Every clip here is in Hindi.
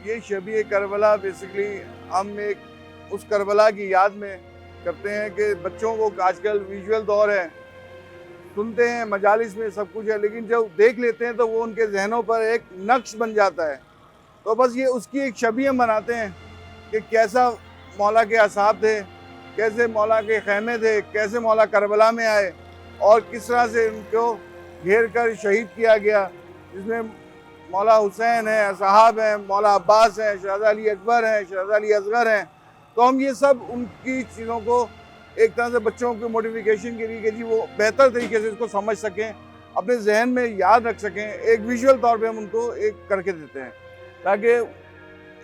ये शबीए करबला बेसिकली हम एक उस करबला की याद में करते हैं कि बच्चों को आजकल विजुअल दौर है, सुनते हैं मजालिस में सब कुछ है, लेकिन जब देख लेते हैं तो वो उनके जहनों पर एक नक्श बन जाता है। तो बस ये उसकी एक छवि हम बनाते हैं कि कैसा मौला के असहाब थे, कैसे मौला के खैमे थे, कैसे मौला करबला में आए और किस तरह से उनको घेर कर शहीद किया गया, जिसमें मौला हुसैन है, असहाब हैं, मौला अब्बास हैं, शहज़ादा अली अकबर हैं, शहज़ादा अली असगर हैं। तो हम ये सब उनकी चीज़ों को एक तरह से बच्चों के मोटिफिकेशन के लिए कि जी वो बेहतर तरीके से इसको समझ सकें, अपने जहन में याद रख सकें, एक विजुअल तौर पे हम उनको एक करके देते हैं ताकि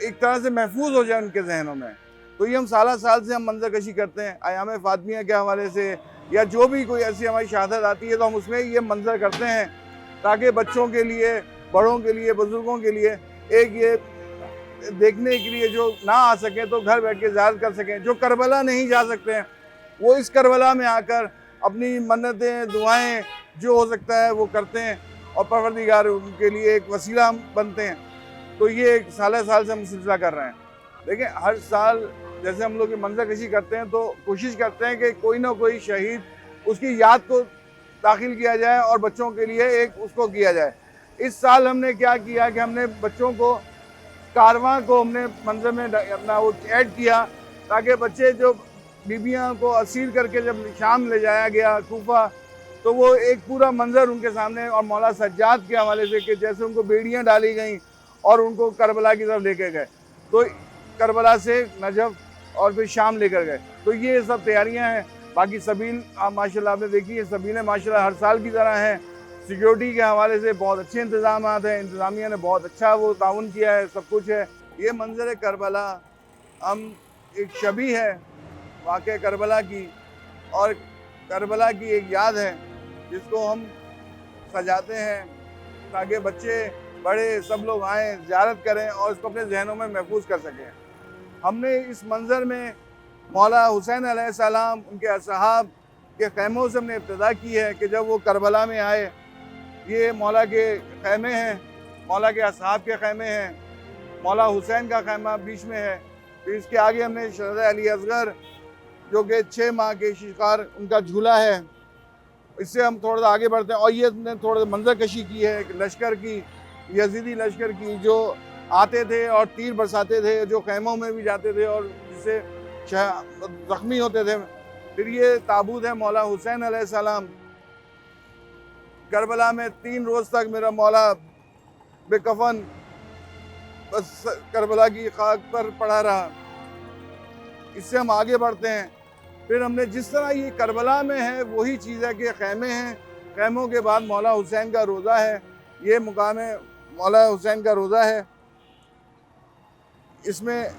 एक तरह से महफूज हो जाए उनके जहनों में। तो ये हम साल से हम मंजर कशी करते हैं अयाम फातमिया के हवाले से, या जो भी कोई ऐसी हमारी शहादत आती है तो हम उसमें ये मंजर करते हैं ताकि बच्चों के लिए, बड़ों के लिए, बुजुर्गों के लिए एक ये देखने के लिए जो ना आ सकें तो घर बैठ के ज़ियारत कर सकें। जो करबला नहीं जा सकते हैं वो इस करबला में आकर अपनी मन्नतें, दुआएं जो हो सकता है वो करते हैं और परवरदिगार उनके लिए एक वसीला बनते हैं। तो ये एक साल से हम सिलसिला कर रहे हैं। देखिए हर साल जैसे हम लोग ये मंजर कशी करते हैं तो कोशिश करते हैं कि कोई ना कोई शहीद उसकी याद को दाखिल किया जाए और बच्चों के लिए एक उसको किया जाए। इस साल हमने क्या किया कि हमने बच्चों को कारवां को हमने मंजर में अपना वो ऐड किया ताकि बच्चे जो बीबियां को असीर करके जब शाम ले जाया गया कूफा, तो वो एक पूरा मंजर उनके सामने और मौला सज्जाद के हवाले से कि जैसे उनको बेड़ियां डाली गई और उनको करबला की तरफ लेके गए, तो करबला से नजफ और फिर शाम लेकर गए। तो ये सब तैयारियां हैं। बाकी सबील माशाल्लाह आपने देखी है, सबीलें माशाल्लाह हर साल की तरह हैं। सिक्योरिटी के हवाले से बहुत अच्छे इंतजाम हैं, इंतज़ामिया ने बहुत अच्छा वो ताउन किया है, सब कुछ है। ये मंजर करबला हम एक शबी है वाक़या करबला की, और करबला की एक याद है जिसको हम सजाते हैं ताकि बच्चे बड़े सब लोग आएँ, ज़ियारत करें और इसको अपने जहनों में महफूज कर सकें। हमने इस मंज़र में मौला हुसैन अलैहिस्सलाम, उनके असहाब के खैमों से हमने इब्तिदा की है कि जब वो करबला में आए, ये मौला के खैमे हैं, मौला के असहाब के खैमे हैं, मौला हुसैन का खैमा बीच में है। फिर इसके आगे हमने शहज़ादा अली असगर जो कि 6 माह के शिकार उनका झूला है। इससे हम थोड़ा सा आगे बढ़ते हैं और ये हमने थोड़ा सा मंजर कशी की है लश्कर की, यजीदी लश्कर की, जो आते थे और तीर बरसाते थे, जो खैमों में भी जाते थे और जिससे ज़ख्मी होते थे। फिर ये ताबूत है मौला हुसैन अलैहिस्सलाम। करबला में 3 रोज़ तक मेरा मौला बेकफन बस करबला की खाक पर पड़ा रहा। इससे हम आगे बढ़ते हैं। फिर हमने जिस तरह ये करबला में है वही चीज़ है कि खैमे हैं, खैमों के बाद मौला हुसैन का रोज़ा है। ये मुकाम है मौला हुसैन का रोज़ा है। इसमें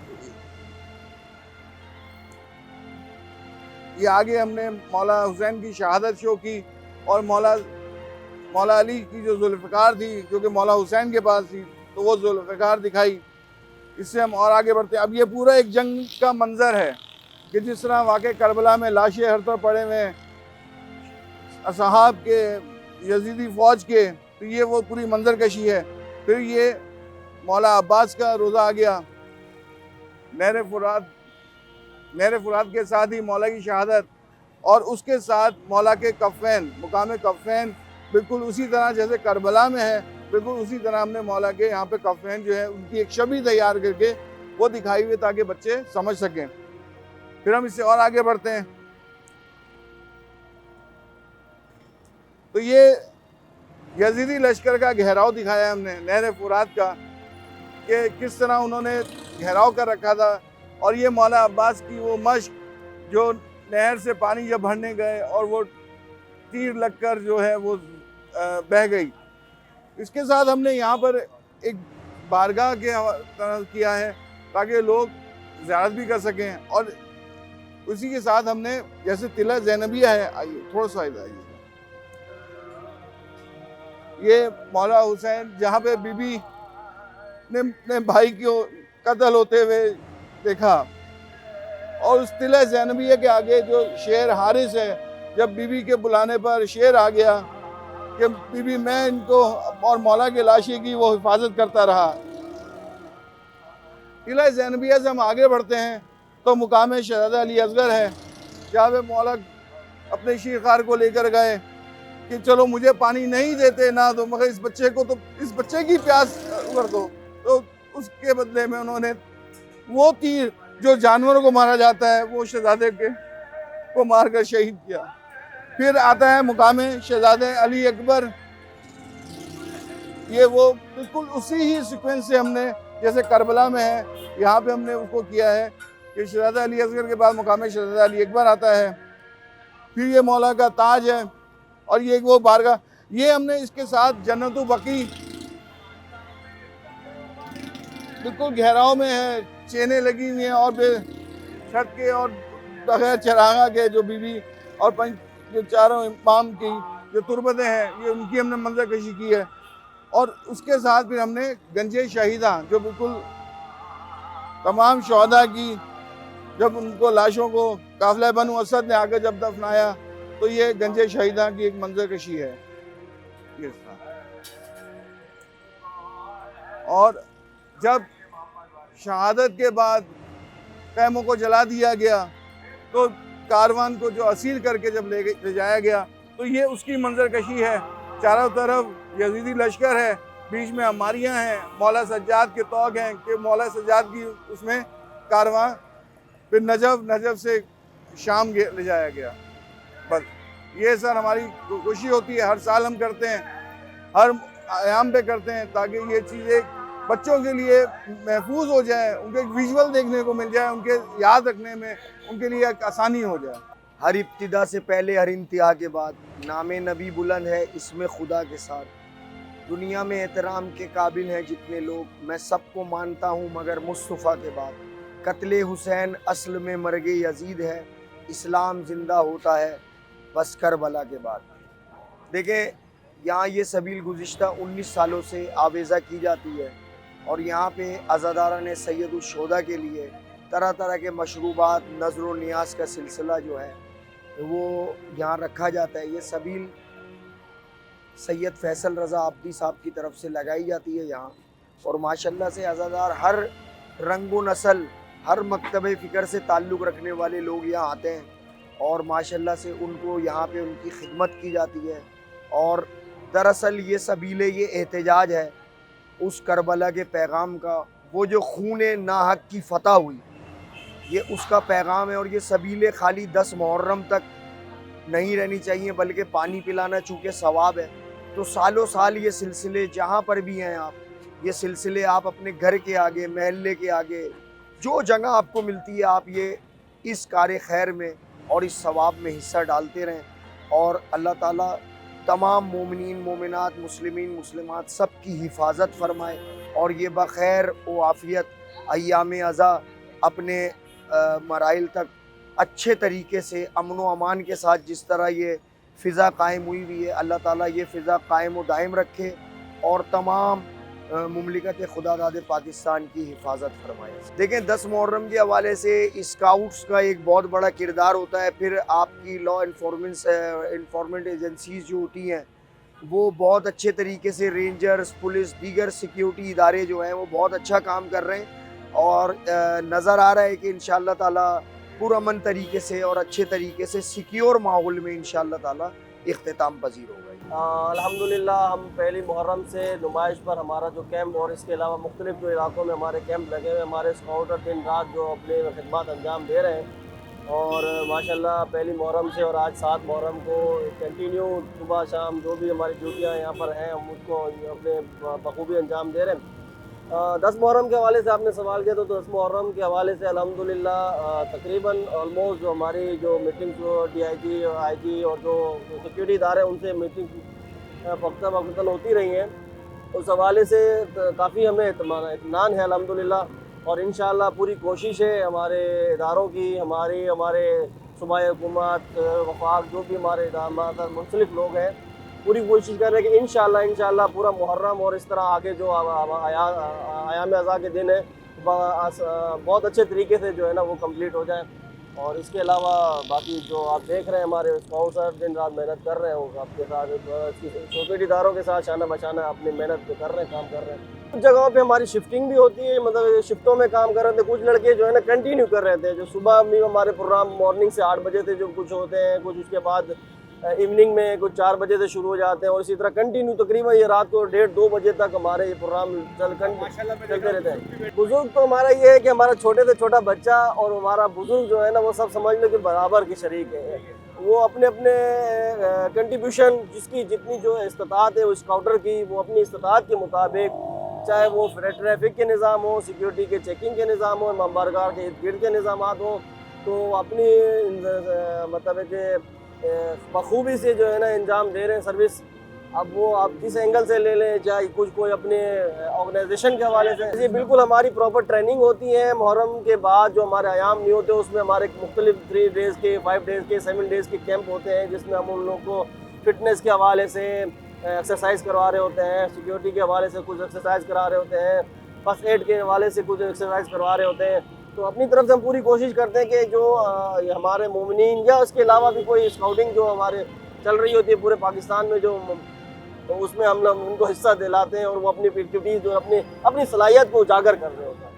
ये आगे हमने मौला हुसैन की शहादत शो की और मौला अली की जो जुल्फ़िकार थी जो कि मौला हुसैन के पास थी, तो वो जुल्फ़िकार दिखाई। इससे हम और आगे बढ़ते हैं। अब ये पूरा एक जंग का मंजर है कि जिस तरह वाक़ई करबला में लाशें हर तरफ पड़े हुए हैं असहाब के, यजीदी फ़ौज के, तो ये वो पूरी मंजर कशी है। फिर ये मौला अब्बास का रोज़ा आ गया, नहर फुरात के साथ ही मौला की शहादत और उसके साथ मौला के कफ़ैन, मुकाम कफ़ैन बिल्कुल उसी तरह जैसे करबला में है, बिल्कुल उसी तरह हमने मौला के यहाँ पे कफ़ैन जो है उनकी एक छवि तैयार करके वो दिखाई हुई ताकि बच्चे समझ सकें। फिर हम इससे और आगे बढ़ते हैं। तो ये यजीदी लश्कर का घेराव दिखाया हमने नहर फुरात का कि किस तरह उन्होंने घेराव कर रखा था, और ये मौला अब्बास की वो मश्क जो नहर से पानी जब भरने गए और वो तीर लगकर जो है वो बह गई। इसके साथ हमने यहाँ पर एक बारगाह के तरह किया है ताकि लोग ज़ियारत भी कर सकें, और उसी के साथ हमने जैसे तिला ज़ैनबिया है, आइए थोड़ा सा इधर आइए, ये मौला हुसैन जहाँ पे बीबी ने भाई को कत्ल होते हुए देखा, और उस तिला ज़ैनबिया के आगे जो शेर हारिस है, जब बीबी के बुलाने पर शेर आ गया कि बीबी मैं इनको और मौला के लाशे की वो हिफाजत करता रहा। किला ज़ैनबिया से हम आगे बढ़ते हैं तो मुकाम शहज़ादा अली असगर है, जहाँ पे मौला अपने शीरखार को लेकर गए कि चलो मुझे पानी नहीं देते ना तो मगर इस बच्चे को तो इस बच्चे की प्यास कर दो। तो उसके बदले में उन्होंने वो तीर जो जानवरों को मारा जाता है वो शहजादे के को मारकर शहीद किया। फिर आता है मुकाम शहजादे अली अकबर। ये वो बिल्कुल उसी ही सीक्वेंस से हमने जैसे करबला में है यहाँ पे हमने उसको किया है कि शहजादा अली असगर के बाद मुकाम शहजादा अली अकबर आता है। फिर ये मौला का ताज है और ये वो बारगाह, ये हमने इसके साथ जन्नतु बकी बिल्कुल गहराव में है, चेनें लगी हुई हैं और छत के और बगैर चरागा के जो बीवी और पंच जो चारों इमाम की जो तुरबतें हैं ये उनकी हमने मंजर कशी की है। और उसके साथ फिर हमने गंजे शहीदा जो बिल्कुल तमाम शहदा की जब उनको लाशों को काफिला बनु असद ने आकर जब दफनाया तो ये गंजे शहीदा की एक मंजर कशी है ये। और जब शहादत के बाद खैमों को जला दिया गया तो कारवान को जो असील करके जब ले जाया गया तो ये उसकी मंजर कशी है। चारों तरफ यजीदी लश्कर है, बीच में हमारियाँ हैं, मौला सज्जाद के तौक हैं कि मौला सज्जाद की उसमें कारवां फिर नजफ से शाम ले जाया गया। बस ये सर हमारी खुशी होती है, हर साल हम करते हैं, हर आयाम पे करते हैं ताकि ये चीज़ें बच्चों के लिए महफूज हो जाए, उनके विजुअल देखने को मिल जाए, उनके याद रखने में उनके लिए एक आसानी हो जाए। हर इब्तिदा से पहले हर इंतहा के बाद नामे नबी बुलंद है इसमें खुदा के साथ। दुनिया में एहतराम के काबिल हैं जितने लोग, मैं सबको मानता हूँ मगर मुस्तफ़ा के बाद। कत्ले हुसैन असल में मरगे यजीद है, इस्लाम ज़िंदा होता है बस करबला के बाद। देखें यहाँ ये सबील गुज़िश्ता 19 सालों से आवेज़ा की जाती है और यहाँ पे अज़ादारान सैयदुश्शोहदा के लिए तरह तरह के मशरूबात नज़र व नियाज का सिलसिला जो है वो यहाँ रखा जाता है। ये सबील सैयद फैसल रज़ा अब्दी साहब की तरफ से लगाई जाती है यहाँ, और माशाल्लाह से अज़ादार हर रंग व नस्ल हर मकतब फ़िक्र से ताल्लुक़ रखने वाले लोग यहाँ आते हैं और माशाल्लाह से उनको यहाँ पे उनकी खिदमत की जाती है। और दरअसल ये सबीले ये एहतजाज है उस करबला के पैगाम का, वो जो खूने नाहक की फ़तह हुई ये उसका पैगाम है। और ये सबीले खाली 10 मुहर्रम तक नहीं रहनी चाहिए बल्कि पानी पिलाना चूँकि सवाब है, तो सालों साल ये सिलसिले जहाँ पर भी हैं आप, ये सिलसिले आप अपने घर के आगे, महल्ले के आगे, जो जगह आपको मिलती है आप ये इस कार खैर में और इस सवाब में हिस्सा डालते रहें। और अल्लाह ताला तमाम मोमिनीन मोमिनात मुस्लिमीन मुस्लिमात सब की हिफाजत फरमाए और ये बखैर व आफ़ियत अय्याम अज़ा अपने मराइल तक अच्छे तरीके से अमन व अमान के साथ जिस तरह ये फ़िज़ा कायम हुई हुई है, अल्लाह ताला ये फ़िज़ा कायम व दायम रखे और तमाम मुमलिकत खुदादाद पाकिस्तान की हिफाजत फरमाए। देखें 10 मुहर्रम के हवाले से स्काउट्स का एक बहुत बड़ा किरदार होता है, फिर आपकी लॉ इन्फॉर्मेंट एजेंसीज़ जो होती हैं वो बहुत अच्छे तरीके से, रेंजर्स, पुलिस, दीगर सिक्योरिटी इदारे जो हैं वो बहुत अच्छा काम कर रहे हैं और नज़र आ रहा है कि इंशाअल्लाह ताला पुरअमन तरीके से और अच्छे तरीके से सिक्योर माहौल में इंशाअल्लाह ताला इख्तिताम पजीर होगा। अल्हम्दुलिल्लाह हम पहली मुहर्रम से नुमाइश पर हमारा जो कैंप और इसके अलावा मुख्तलिफ जो इलाकों में हमारे कैंप लगे हुए, हमारे स्काउटर दिन रात जो अपने खिदमत अंजाम दे रहे हैं और माशाल्लाह पहली मुहर्रम से और आज 7 मुहर्रम को कंटिन्यू सुबह शाम जो भी हमारी ड्यूटियाँ यहाँ पर हैं हम उसको अपने बखूबी अंजाम दे रहे हैं। 10 मुहर्रम के हवाले से आपने सवाल किया तो 10 मुहर्रम के हवाले से अल्हम्दुलिल्लाह तकरीबन ऑलमोस्ट जो हमारी जो मीटिंग जो DIG और IG और जो सिक्योरिटी इदारे उनसे मीटिंग वक्तन होती रही हैं, उस हवाले से काफ़ी हमें इत्मीनान है अल्हम्दुलिल्लाह। और इंशाअल्लाह पूरी कोशिश है हमारे इदारों की, हमारे सूबाई हुकूमत वफाक जो भी हमारे मुंसलिक लोग हैं पूरी कोशिश कर रहे हैं कि इंशाअल्लाह पूरा मुहर्रम और इस तरह आगे जो आयाम अज़ा के दिन है बहुत अच्छे तरीके से जो है ना वो कंप्लीट हो जाए। और इसके अलावा बाकी जो आप देख रहे हैं हमारे स्पॉन्सर दिन रात मेहनत कर रहे हैं, वो आपके साथ सोसाइटी इदारों के साथ शाना बशाना अपनी मेहनत कर रहे हैं, काम कर रहे हैं। कुछ जगहों पे हमारी शिफ्टिंग भी होती है, मतलब शिफ्टों में काम कर रहे थे। कुछ लड़के जो है ना कंटिन्यू कर रहे थे, जो सुबह भी हमारे प्रोग्राम मॉर्निंग से 8 बजे से जो कुछ होते हैं, कुछ उसके बाद इवनिंग में कुछ 4 बजे से शुरू हो जाते हैं, और इसी तरह कंटिन्यू तकरीबन ये रात को 1:30-2 बजे तक हमारे ये प्रोग्राम चलते रहते हैं। बुजुर्ग तो हमारा ये है कि हमारा छोटे से छोटा बच्चा और हमारा बुजुर्ग जो है ना वो सब समझ लो कि बराबर के शरीक है। वो अपने अपने कंट्रीब्यूशन जिसकी जितनी जो इस्तात है उस काउंटर की, वो अपनी इस्तात के मुताबिक, चाहे वो ट्रैफिक के निज़ाम हो, सिक्योरिटी के चेकिंग के निज़ाम हो, इमाम बारगाह के इर्द गिर्द के निज़ाम हो, तो अपनी मतलब है कि बखूबी से जो है ना इंजाम दे रहे हैं सर्विस। अब वो आप किस एंगल से ले लें, चाहे कुछ कोई अपने ऑर्गेनाइजेशन के हवाले से, जी बिल्कुल हमारी प्रॉपर ट्रेनिंग होती है। मुहर्रम के बाद जो हमारे आयाम नहीं होते उसमें हमारे मुख्तलिफ 3 डेज़ के, 5 डेज़ के, 7 डेज़ के कैंप होते हैं, जिसमें हम उन लोगों को फिटनेस के हवाले से एक्सरसाइज करवा रहे होते हैं, सिक्योरिटी के हवाले से कुछ एक्सरसाइज करा रहे होते हैं, फर्स्ट एड के हवाले से कुछ एक्सरसाइज करवा रहे होते हैं। तो अपनी तरफ से हम पूरी कोशिश करते हैं कि जो हमारे मोमिनीन या उसके अलावा भी कोई स्काउटिंग जो हमारे चल रही होती है पूरे पाकिस्तान में, जो तो उसमें हम लोग उनको हिस्सा दिलाते हैं और वो अपनी एक्टिविटीज़ जो अपनी सलाहियत को उजागर कर रहे होते हैं।